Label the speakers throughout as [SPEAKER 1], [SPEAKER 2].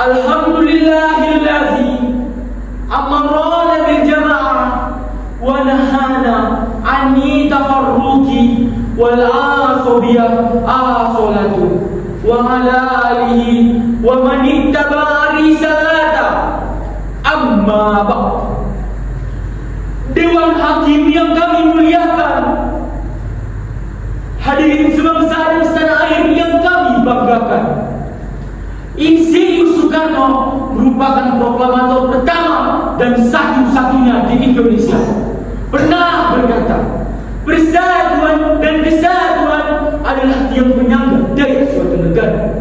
[SPEAKER 1] Alhamdulillahillazi amarana bil jama'ah wa nahana anni tafarruqi wal asabiyah asolatu wa ala alihi wa man ittaba risalata amma ba'd. Dewan Hakim yang kami muliakan, hadirin sebangsa dan setanah air yang kami banggakan, Insinyur Soekarno merupakan proklamator pertama dan satu-satunya di Indonesia pernah berkata, persatuan dan kesatuan adalah tiang penyangga dari suatu negara.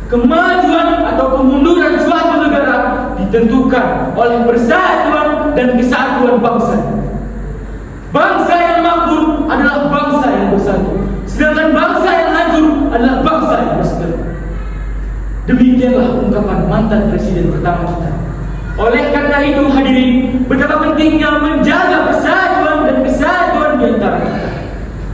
[SPEAKER 1] Kemajuan atau kemunduran suatu negara ditentukan oleh persatuan dan kesatuan bangsa. Bangsa yang makmur adalah bangsa yang bersatu, sedangkan bangsa yang hancur adalah bangsa yang bersatu. Demikianlah ungkapan mantan presiden pertama kita. Oleh karena itu hadirin, betapa pentingnya menjaga persatuan dan kesatuan di antara kita.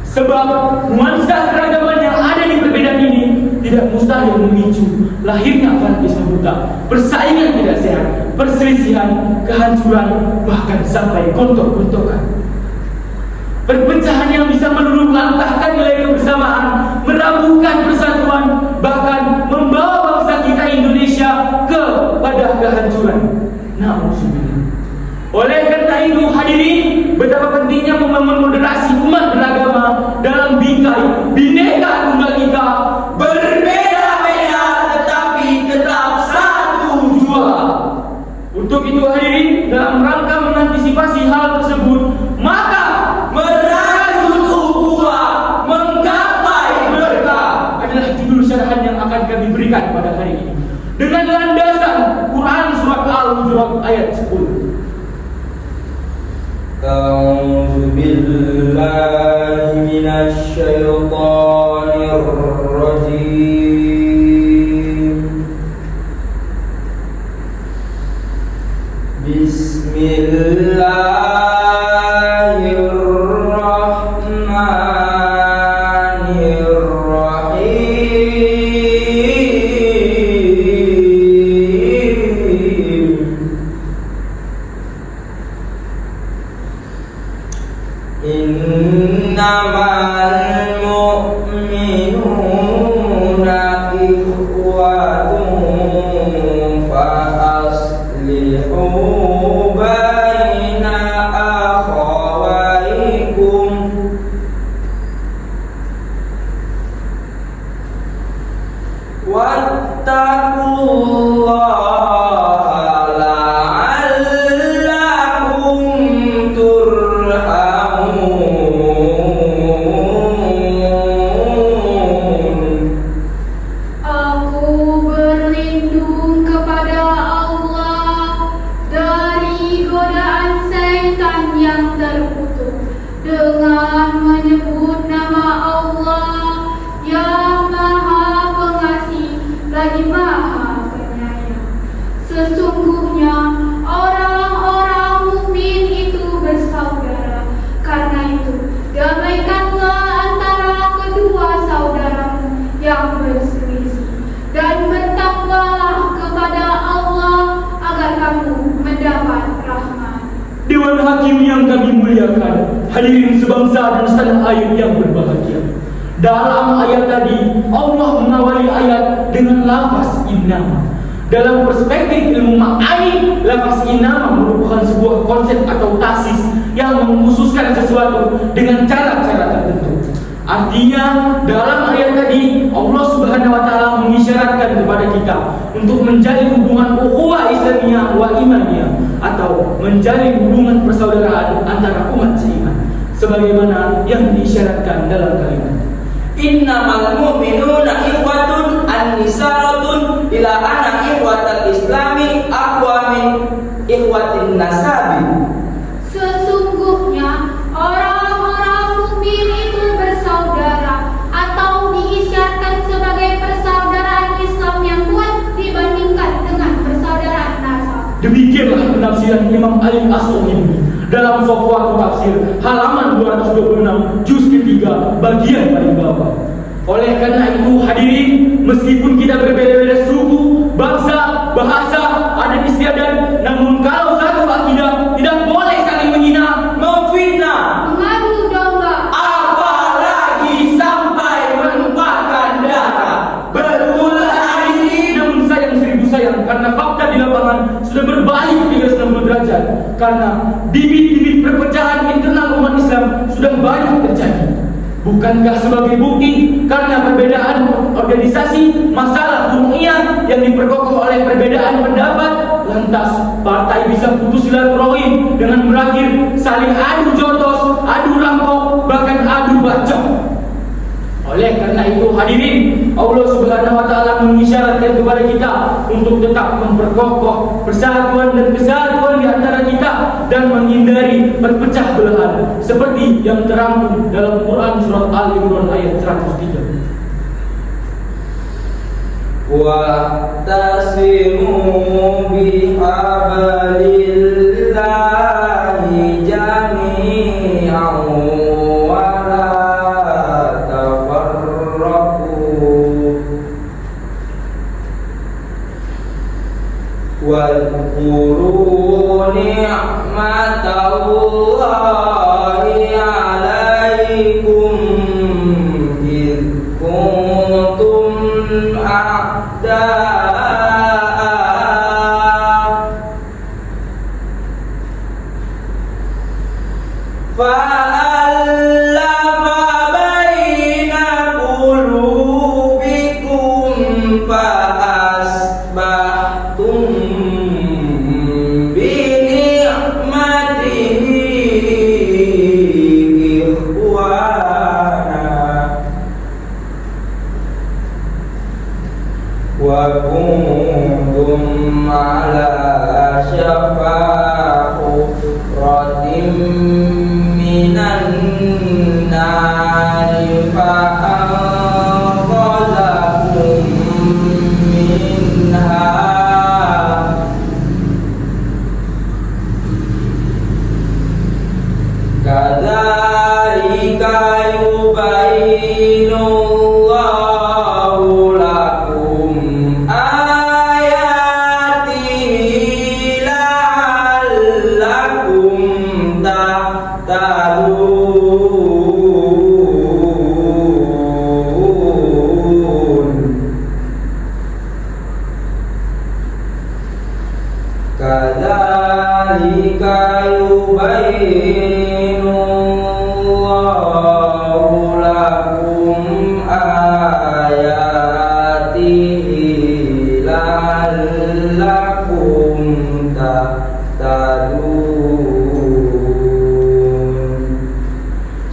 [SPEAKER 1] Sebab nuansa keragaman yang ada di perbedaan ini tidak mustahil memicu lahirnya fanatisme buta, persaingan tidak sehat, perselisihan, kehancuran, bahkan sampai gontok-gontokan. Perpecahan yang bisa meluluhlantahkan nilai kebersamaan, merampuhkan persatuan, bahkan membawa bangsa kita Indonesia kepada kehancuran. Na'udzubillah. Oleh karena itu hadirin, betapa pentingnya membangun moderasi umat beragama dalam bingkai Bhinneka Tunggal Ika, berbeda-beda tetapi tetap satu jua. Untuk itu hadirin, dalam rangka mengantisipasi hal tersebut, maka merajut ukhuwah, menggapai berkah adalah judul syarahan yang akan kami berikan pada hari ini dengan landasan Quran surat Al-Hujurat ayat 10.
[SPEAKER 2] A'udzu billahi minasy syaithanir rajim. Innamal mu'minuna ikhwatun fa aslihu baina akhawaykum wattaqullaha
[SPEAKER 3] dengan menyebut nama Allah yang Maha Pengasih lagi Maha Penyayang. Sesungguhnya orang-orang mukmin itu bersaudara. Karena itu, damaikanlah antara kedua saudaramu yang berselisih dan bertakwalah kepada Allah agar kamu mendapat rahmat.
[SPEAKER 1] Dewan Hakim yang kami muliakan, hadirin sebangsa dan setanah air yang berbahagia. Dalam ayat tadi, Allah mengawali ayat dengan lafaz innama. Dalam perspektif ilmu ma'ani, lafaz innama merupakan sebuah konsep atau tasis yang mengkhususkan sesuatu dengan cara-cara tertentu. Artinya, dalam ayat tadi, Allah Subhanahu wa Ta'ala mengisyaratkan kepada kita untuk menjalin hubungan ukhuwah Islamiyah wa imaniyah, atau menjalin hubungan persaudaraan antara umat seiman, sebagaimana yang diisyaratkan dalam kalimat
[SPEAKER 2] innamal mu'minuna ikhwatun an-nisaratun ila anna ikhwatal islami aqwa min ikhwatin nasabi.
[SPEAKER 3] Sesungguhnya orang-orang mukmin itu bersaudara atau diisyaratkan sebagai persaudaraan Islam yang kuat dibandingkan dengan persaudaraan nasab.
[SPEAKER 1] Demikianlah penafsiran Imam Ali As-Suhaimi dalam Safwatu Tafsir halaman 226 juz ketiga bagian paling bawah. Oleh karena itu hadirin, meskipun kita berbeda-beda suku, bangsa, karena bibit-bibit perpecahan internal umat Islam sudah banyak terjadi. Bukankah sebagai bukti karena perbedaan organisasi, masalah dunia yang diperkokoh oleh perbedaan pendapat, lantas partai bisa putus silaturahim dengan berakhir saling adu jotos, adu rampok, bahkan adu bacok. Oleh karena itu hadirin, Allah Subhanahu wa taala mengisyaratkan kepada kita untuk tetap memperkokoh persatuan dan kesatuan di antara kita dan menghindari perpecah belahan seperti yang terangkum dalam Quran surat Al-Imran ayat 103.
[SPEAKER 2] Wa'tasimu bihablillahi jami'an wa la tafarraqu wadhkuru ni'matallahi 'alaikum id kuntum fa'allafa baina qulubikum fa'asbahtum bi ni'matihi ikhwana wa kuntum ala syafa hufratin minan nari fa'anqadhakum minha kadzalika yubayyinullahu lakum ayatihi la'allakum tahtadun. Kadzalika yubayyinullahu lakum ayatihi la'allakum tahtadun.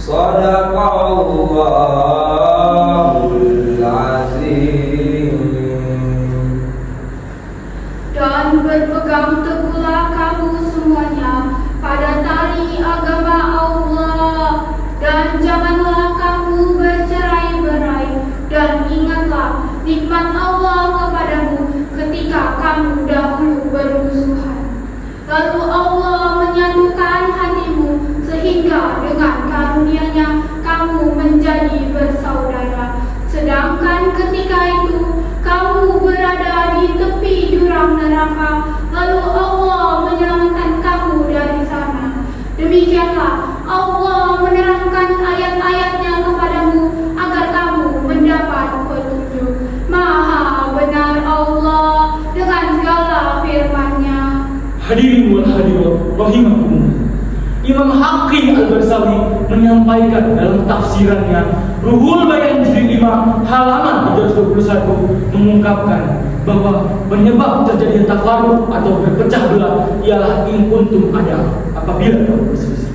[SPEAKER 2] Shadaqallahul azim.
[SPEAKER 3] Dan berpegang teguhlah kamu semuanya pada tali agama Allah, dan janganlah kamu bercerai-berai, dan ingatlah nikmat Allah kepadamu ketika kamu dahulu bermusuhan. Lalu Allah menyatukan hatimu sehingga dengan karunia-Nya kamu menjadi bersaudara. Sedangkan ketika itu kamu berada di tepi jurang neraka, lalu Allah menyelamatkan kamu dari sana. Demikianlah Allah menerangkan ayat-ayat-Nya kepadamu agar kamu mendapat petunjuk. Maha benar Allah dengan segala firman-Nya.
[SPEAKER 1] Hadirin wal hadirat rahimakumullah. Imam Haqqi Al-Barsawi menyampaikan dalam tafsirannya Ruhul Bayan jilid 5 halaman 321 mengungkapkan bahwa penyebab terjadinya tafarruq atau berpecah belah ialah in kuntum ada, apabila kamu berselisih.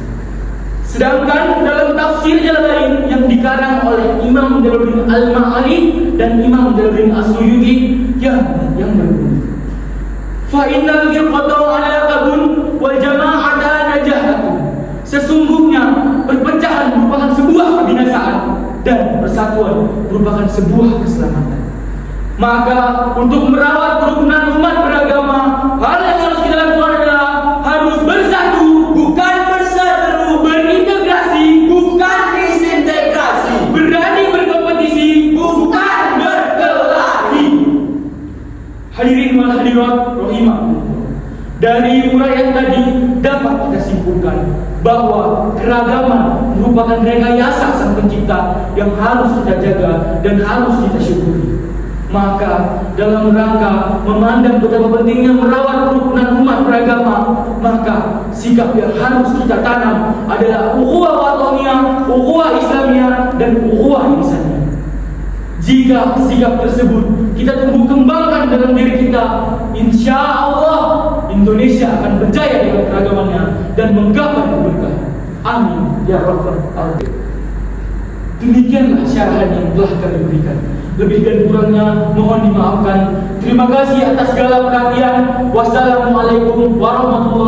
[SPEAKER 1] Sedangkan dalam tafsir jalan lain yang dikarang oleh Imam Jalaluddin Al-Ma'ali dan Imam Jalaluddin As-Suyuti yang berbunyi fa innal firqata alaqabun wal jama'ata najahatun. Sesungguhnya perpecahan merupakan sebuah kebinasaan dan persatuan merupakan sebuah keselamatan. Maka untuk merawat kerukunan umat beragama, hal yang harus kita lakukan adalah harus bersatu, bukan berseteru, berintegrasi, bukan disintegrasi, berani berkompetisi, bukan berkelahi. Hadirin wal hadirat rahimakumullah. Dari uraian tadi dapat kita simpulkan bahwa keragaman merupakan rekayasa Sang Pencipta yang harus kita jaga dan harus kita syukuri. Maka dalam rangka memandang betapa pentingnya merawat kerukunan umat beragama, maka sikap yang harus kita tanam adalah ukhuwah wataniyah, ukhuwah islamiyah, dan ukhuwah insaniyah. Jika sikap tersebut kita tumbuh kembangkan dalam diri kita, insya Allah Indonesia akan berjaya dengan keragamannya dan menggapai keberkahan. Amin ya rabbal alamin. Demikianlah syarahan yang telah kami berikan. Lebih dan kurangnya mohon dimaafkan. Terima kasih atas segala perhatian. Wassalamualaikum warahmatullahi wabarakatuh.